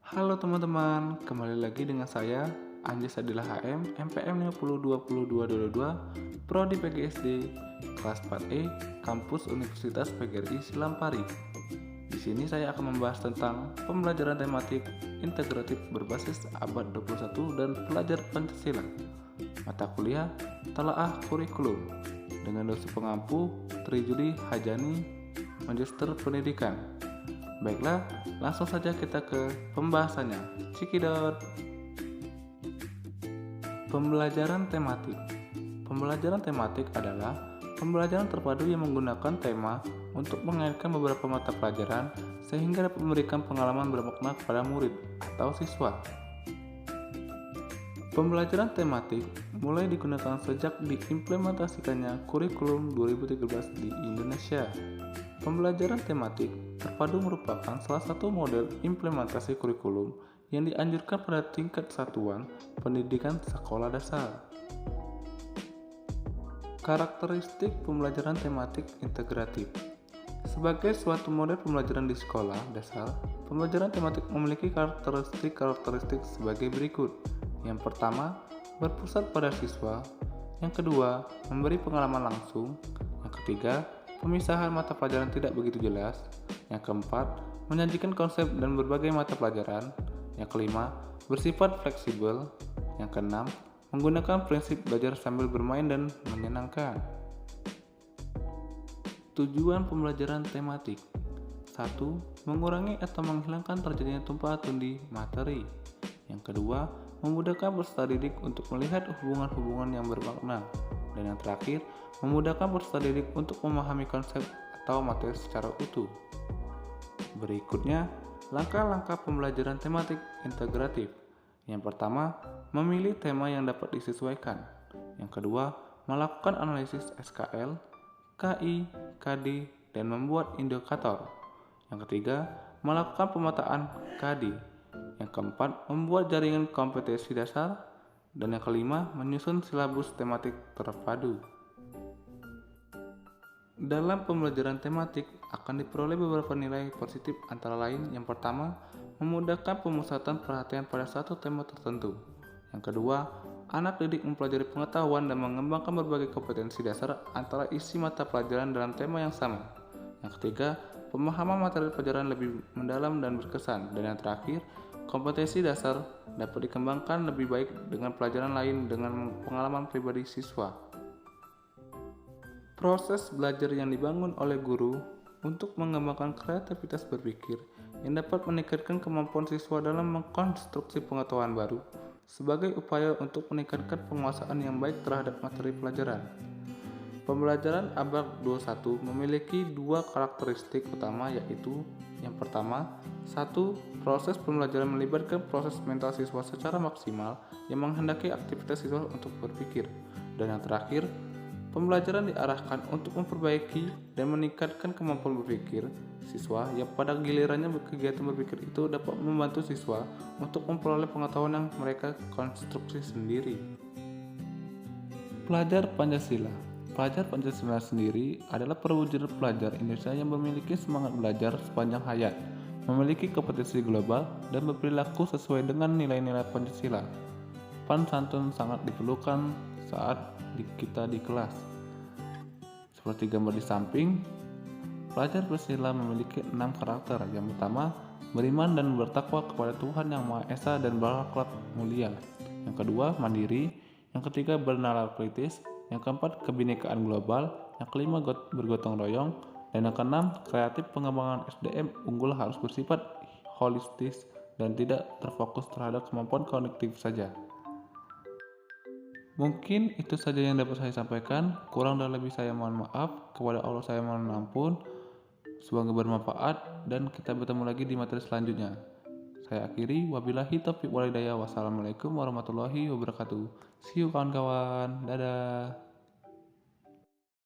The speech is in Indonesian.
Halo teman-teman, kembali lagi dengan saya Anjas Adila HM, MPM 502222, Prodi PGSD, kelas 4E, Kampus Universitas PGRI Silampari. Di sini saya akan membahas tentang pembelajaran tematik integratif berbasis abad 21 dan pelajar Pancasila. Mata kuliah Telaah Kurikulum dengan dosen pengampu Tri Juli Hajani, Magister Pendidikan. Baiklah, langsung saja kita ke pembahasannya. Cikidot. Pembelajaran tematik. Pembelajaran tematik adalah pembelajaran terpadu yang menggunakan tema untuk mengaitkan beberapa mata pelajaran sehingga dapat memberikan pengalaman bermakna kepada murid atau siswa. Pembelajaran tematik mulai digunakan sejak diimplementasikannya kurikulum 2013 di Indonesia. Pembelajaran tematik terpadu merupakan salah satu model implementasi kurikulum yang dianjurkan pada tingkat satuan pendidikan sekolah dasar. Karakteristik pembelajaran tematik integratif. Sebagai suatu model pembelajaran di sekolah dasar, pembelajaran tematik memiliki karakteristik sebagai berikut. Yang pertama, berpusat pada siswa. Yang kedua, memberi pengalaman langsung. Yang ketiga, pemisahan mata pelajaran tidak begitu jelas. Yang keempat, menyajikan konsep dan berbagai mata pelajaran. Yang kelima, bersifat fleksibel. Yang keenam, menggunakan prinsip belajar sambil bermain dan menyenangkan. Tujuan pembelajaran tematik. 1. Mengurangi atau menghilangkan terjadinya tumpang tindih materi. Yang kedua, memudahkan peserta didik untuk melihat hubungan-hubungan yang bermakna. Dan yang terakhir, memudahkan peserta didik untuk memahami konsep atau materi secara utuh. Berikutnya, langkah-langkah pembelajaran tematik integratif. Yang pertama, memilih tema yang dapat disesuaikan. Yang kedua, melakukan analisis SKL, KI, KD, dan membuat indikator. Yang ketiga, melakukan pemetaan KD. Yang keempat, membuat jaringan kompetensi dasar. Dan yang kelima, menyusun silabus tematik terpadu. Dalam pembelajaran tematik akan diperoleh beberapa nilai positif antara lain. Yang pertama, memudahkan pemusatan perhatian pada satu tema tertentu. Yang kedua, anak didik mempelajari pengetahuan dan mengembangkan berbagai kompetensi dasar antara isi mata pelajaran dalam tema yang sama. Yang ketiga, pemahaman materi pelajaran lebih mendalam dan berkesan. Dan yang terakhir, kompetensi dasar dapat dikembangkan lebih baik dengan pelajaran lain dengan pengalaman pribadi siswa. Proses belajar yang dibangun oleh guru untuk mengembangkan kreativitas berpikir yang dapat meningkatkan kemampuan siswa dalam mengkonstruksi pengetahuan baru sebagai upaya untuk meningkatkan penguasaan yang baik terhadap materi pelajaran. Pembelajaran abad 21 memiliki dua karakteristik utama, yaitu yang pertama, 1. Proses pembelajaran melibatkan proses mental siswa secara maksimal yang menghendaki aktivitas siswa untuk berpikir. Dan yang terakhir, pembelajaran diarahkan untuk memperbaiki dan meningkatkan kemampuan berpikir siswa yang pada gilirannya kegiatan berpikir itu dapat membantu siswa untuk memperoleh pengetahuan yang mereka konstruksi sendiri. Pelajar Pancasila. Pelajar Pancasila sendiri adalah perwujudan pelajar Indonesia yang memiliki semangat belajar sepanjang hayat, memiliki kompetensi global, dan berperilaku sesuai dengan nilai-nilai Pancasila. Sopan santun sangat diperlukan saat kita di kelas. Seperti gambar di samping, pelajar Pancasila memiliki 6 karakter. Yang pertama, beriman dan bertakwa kepada Tuhan Yang Maha Esa dan berakhlak mulia. Yang kedua, mandiri. Yang ketiga, bernalar kritis. Yang keempat, kebinekaan global. Yang kelima, bergotong royong. Dan yang keenam, kreatif. Pengembangan SDM unggul harus bersifat holistis dan tidak terfokus terhadap kemampuan kognitif saja. Mungkin itu saja yang dapat saya sampaikan. Kurang dan lebih saya mohon maaf. Kepada Allah saya mohon ampun. Semoga bermanfaat dan kita bertemu lagi di materi selanjutnya. Saya akhiri, wabillahi taufiq wal hidayah. Wassalamualaikum warahmatullahi wabarakatuh. See you kawan-kawan. Dadah.